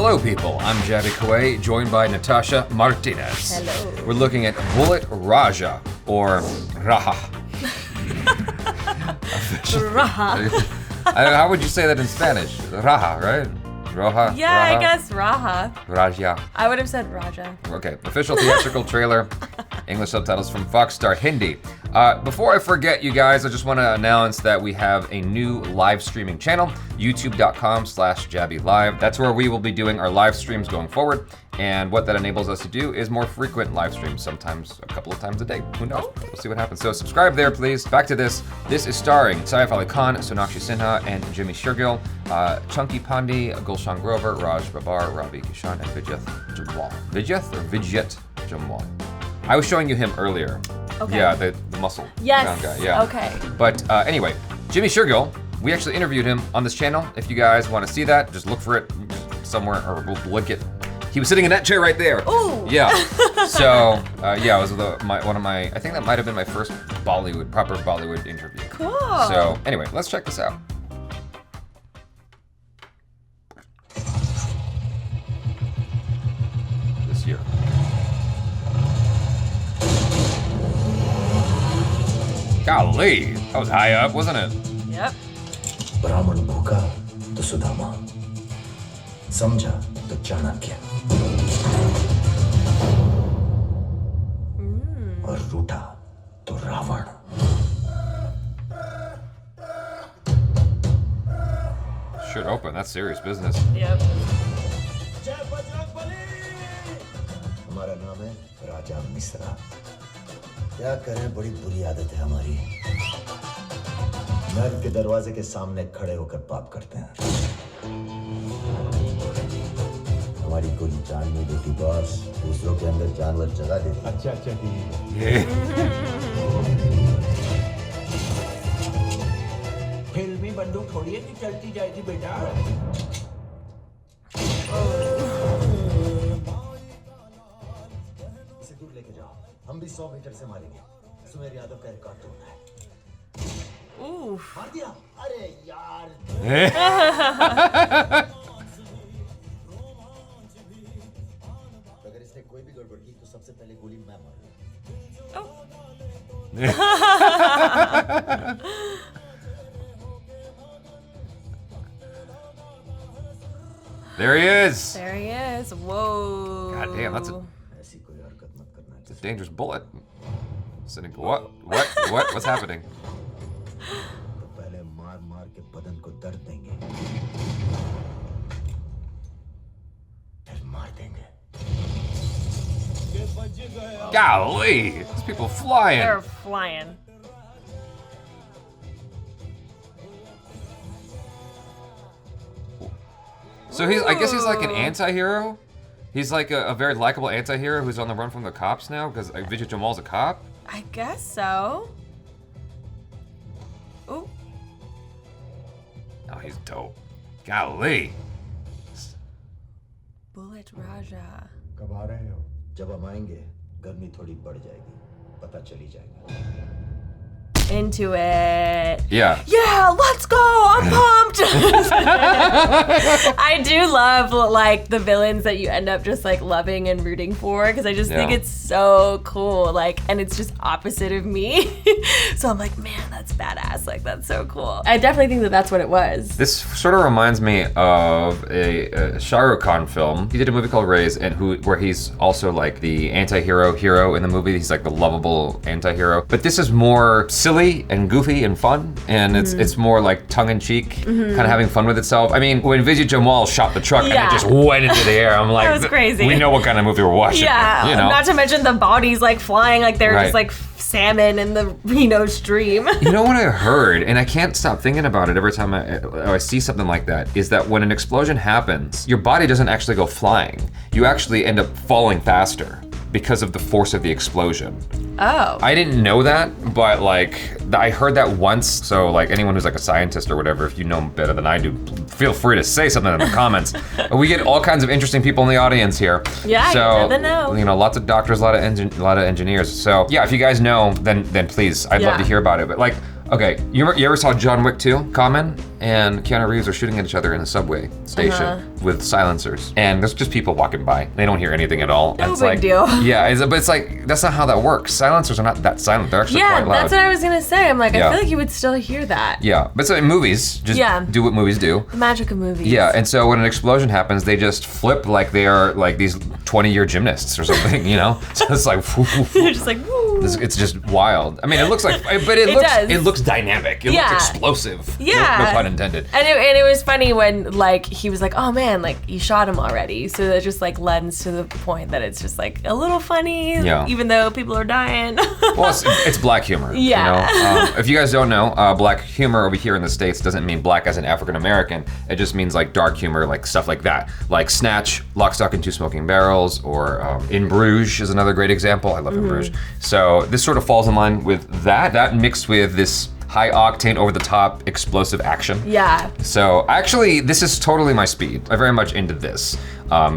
Hello people, I'm Jaby KOAY, joined by Natasha Martinez. Hello. We're looking at Bullet Raja, or Raha. Raha. How would you say that in Spanish? Raha, right? Roja? Yeah, Raha? I guess Raha. Raja. I would have said Raja. Okay, official theatrical trailer, English subtitles from Fox Star Hindi. Before I forget, you guys, I just want to announce that we have a new live streaming channel, youtube.com/JabyLive. That's where we will be doing our live streams going forward. And what that enables us to do is more frequent live streams, sometimes a couple of times a day. Who knows? Okay. We'll see what happens. So subscribe there, please. Back to this. This is starring Saif Ali Khan, Sonakshi Sinha, and Jimmy Shergill, Chunky Pandey, Gulshan Grover, Raj Babar, Ravi Kishan, and Vidyut Jammwal. Vidyut or Vidyut Jammwal? I was showing you him earlier. Okay. Yeah, the muscle Yes. brown guy. Yeah. Okay. But anyway, Jimmy Shergill, we actually interviewed him on this channel. If you guys want to see that, just look for it somewhere, or we'll link it. He was sitting in that chair right there. Ooh. Yeah. So yeah, it was one of my. I think that might have been my first proper Bollywood interview. Cool. So anyway, let's check this out. This year. Golly, that was high up, wasn't it? Yep. ब्राह्मण भूखा तो सुदामा, समझा तो चाणक्य, और रूठा तो Ravan. Should open. That's serious business. Yep. हमारा नाम है राजा मिश्रा. क्या करें, बड़ी बुरी आदत है हमारी. नर्क के दरवाजे के सामने खड़े होकर पाप करते हैं. हमारी गोली जान नहीं देती बॉस, दूसरों के अंदर जानवर जगा देती. अच्छा अच्छा ठीक. फिल्मी बंदूक थोड़ी है कि चलती जाएगी बेटा. इसे दूर लेके जाओ, हम भी 100 मीटर से मारेंगे. सुमेर यादव का रिकॉर्ड तोड़ना है. Oof. मार दिया. अरे यार. अगर इसने कोई भी गड़बड़ की तो सबसे पहले गोली मैं मारूंगा. There he is. There he is. Whoa. God damn, that's a ऐसी कोई हरकत मत करना. dangerous bullet. Sitting. What's happening? तो पहले मार मार के बदन को दर्द देंगे, फिर मार देंगे. Golly, these people flying. They're flying. So I guess he's like an anti-hero. He's like a very likable anti-hero who's on the run from the cops now because Vidyut Jammwal's a cop. I guess so. Ooh. Oh, he's dope. Golly. Bullet Raja. कब आ रहे हो? जब हम आएंगे, गर्मी थोड़ी बढ़ जाएगी, पता चली जाएगा. Into it. Yeah. Yeah, let's go. I'm pumped. I do love like the villains that you end up just like loving and rooting for because I just think Yeah. it's so cool. Like, and it's just opposite of me. So I'm like, man, that's badass. Like, that's so cool. I definitely think that that's what it was. This sort of reminds me of a Shah Rukh Khan film. He did a movie called Raise, and where he's also like the anti-hero in the movie. He's like the lovable anti-hero. But this is more silly and goofy and fun, and it's more like tongue-in-cheek, kind of having fun with itself. I mean, when Vidyut Jammwal shot the truck and Yeah. it just went into the air, I'm like, That was crazy. We know what kind of movie we're watching. Yeah, You know? not to mention the bodies like flying like they're Right. just like salmon in the stream. You know what I heard, and I can't stop thinking about it every time I see something like that, is that when an explosion happens, your body doesn't actually go flying. You actually end up falling faster because of the force of the explosion. Oh. I didn't know that, but like I heard that once. So like anyone who's like a scientist or whatever, if you know better than I do, feel free to say something in the comments. We get all kinds of interesting people in the audience here. Yeah, so, you never know. You know, lots of doctors, a lot of engineers. So yeah, if you guys know, then please, I'd love Yeah. to hear about it. But like, Okay, you ever saw John Wick 2? Common and Keanu Reeves are shooting at each other in a subway station with silencers. And there's just people walking by. They don't hear anything at all. No it's big like, deal. Yeah, but it's like, that's not how that works. Silencers are not that silent. They're actually quite loud. Yeah, that's what I was gonna say. I'm like, Yeah. I feel like you would still hear that. Yeah, but so in movies, just do what movies do. The magic of movies. Yeah, and so when an explosion happens, they just flip like they are like these 20-year gymnasts or something, you know? So it's like, They're just like, woo. it's just wild. I mean, it looks like, but it looks dynamic. It looks explosive. Yeah. No pun intended. And it was funny when like he was like, oh man, like you shot him already. So that just like lends to the point that it's just like a little funny, even though people are dying. Well, it's black humor. Yeah. You know? If you guys don't know, black humor over here in the States doesn't mean black as an African American. It just means like dark humor, like stuff like that. Like Snatch, Lock, Stock, and Two Smoking Barrels, or In Bruges is another great example. I love In Bruges. So this sort of falls in line with that mixed with this high octane, over the top, explosive action. Yeah. So actually, this is totally my speed. I'm very much into this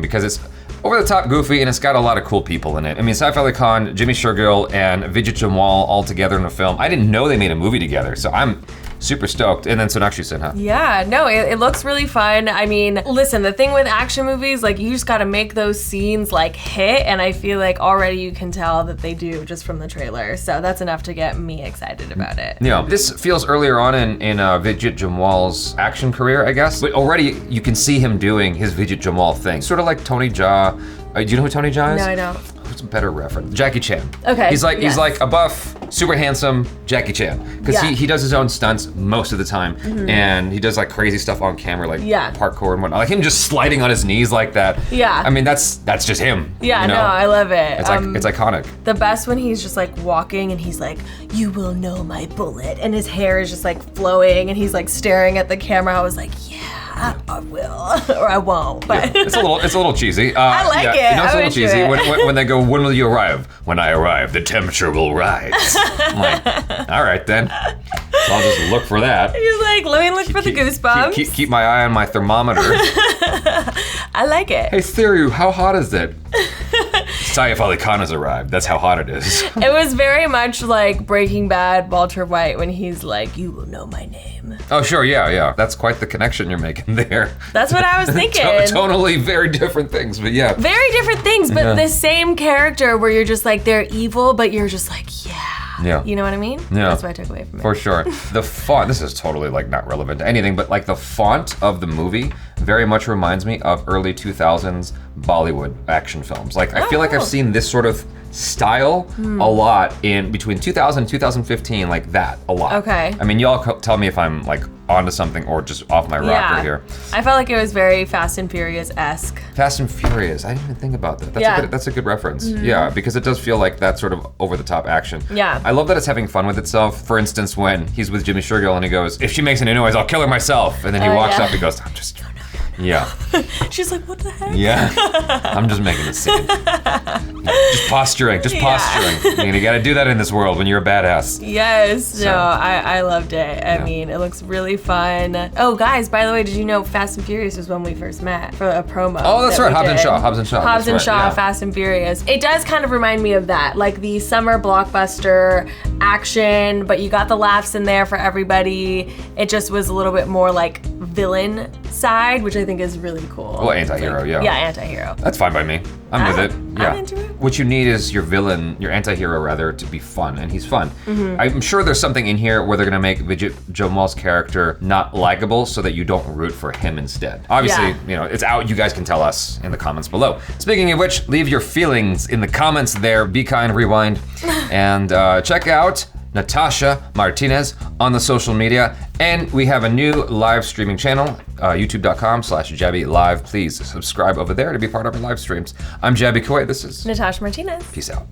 because it's over the top, goofy, and it's got a lot of cool people in it. I mean, Saif Ali Khan, Jimmy Shergill, and Vidyut Jammwal all together in a film. I didn't know they made a movie together, so I'm super stoked. And then Sonakshi Sinha. Yeah, no, it looks really fun. I mean, listen, the thing with action movies, like you just gotta make those scenes like hit, and I feel like already you can tell that they do just from the trailer. So that's enough to get me excited about it. Yeah, this feels earlier on in Vidyut Jammwal's action career, I guess. But already you can see him doing his Vidyut Jammwal thing. Sort of like Tony Jaa. Do you know who Tony Jaa is? No, I don't. What's a better reference? Jackie Chan. Okay. He's like a buff, super handsome Jackie Chan. Because he does his own stunts most of the time. And he does like crazy stuff on camera, like parkour and whatnot. Like him just sliding on his knees like that. Yeah. I mean, that's just him. Yeah, you know? no, I love it. It's like it's iconic. The best when he's just like walking and he's like, you will know my bullet. And his hair is just like flowing and he's like staring at the camera. I was like, yeah. I will, or I won't. But it's a little cheesy. I like it. You know, it's a I'm little into cheesy it. when they go, "When will you arrive?" When I arrive, the temperature will rise. I'm like, all right then. So I'll just look for that. He's like, let me look for the goosebumps. Keep my eye on my thermometer. I like it. Hey Siri, how hot is it? Saif Ali Khan has arrived. That's how hot it is. It was very much like Breaking Bad, Walter White, when he's like, you will know my name. Oh, sure, yeah. That's quite the connection you're making there. That's what I was thinking. Totally very different things, but yeah. Very different things, but the same character where you're just like, they're evil, but you're just like, yeah. You know what I mean? Yeah. That's what I took away from it. For sure. The font, this is totally like not relevant to anything, but like the font of the movie very much reminds me of early 2000s Bollywood action films. Like I feel like I've seen this sort of style a lot in between 2000 and 2015, like that, a lot. Okay. I mean, y'all tell me if I'm like onto something or just off my rocker here. I felt like it was very Fast and Furious-esque. Fast and Furious, I didn't even think about that. That's a good reference. Yeah, because it does feel like that sort of over-the-top action. Yeah. I love that it's having fun with itself. For instance, when he's with Jimmy Shergill and he goes, if she makes any noise, I'll kill her myself. And then he walks up and goes, I'm just... Yeah. She's like, what the heck? Yeah. I'm just making a scene. Just posturing. I mean, you gotta do that in this world when you're a badass. Yes. No, I loved it. I mean, it looks really fun. Oh, guys, by the way, did you know Fast and Furious was when we first met for a promo? Oh, that's right. Hobbs and Shaw. Hobbs and Shaw, Fast and Furious. It does kind of remind me of that, like the summer blockbuster action, but you got the laughs in there for everybody. It just was a little bit more like villain side, which I think is really cool. Well, anti-hero, yeah. Yeah, anti-hero. That's fine by me. I'm with it. Yeah. I'm into it. What you need is your villain, your anti-hero rather, to be fun, and he's fun. I'm sure there's something in here where they're gonna make Vidyut Jammwal's character not likable so that you don't root for him instead. Obviously, you know, it's out. You guys can tell us in the comments below. Speaking of which, leave your feelings in the comments there. Be kind, rewind, and check out NATASHA Martinez on the social media. And we have a new live streaming channel, youtube.com/Jaby Live. Please subscribe over there to be part of our live streams. I'm Jaby KOAY. This is NATASHA Martinez. Peace out.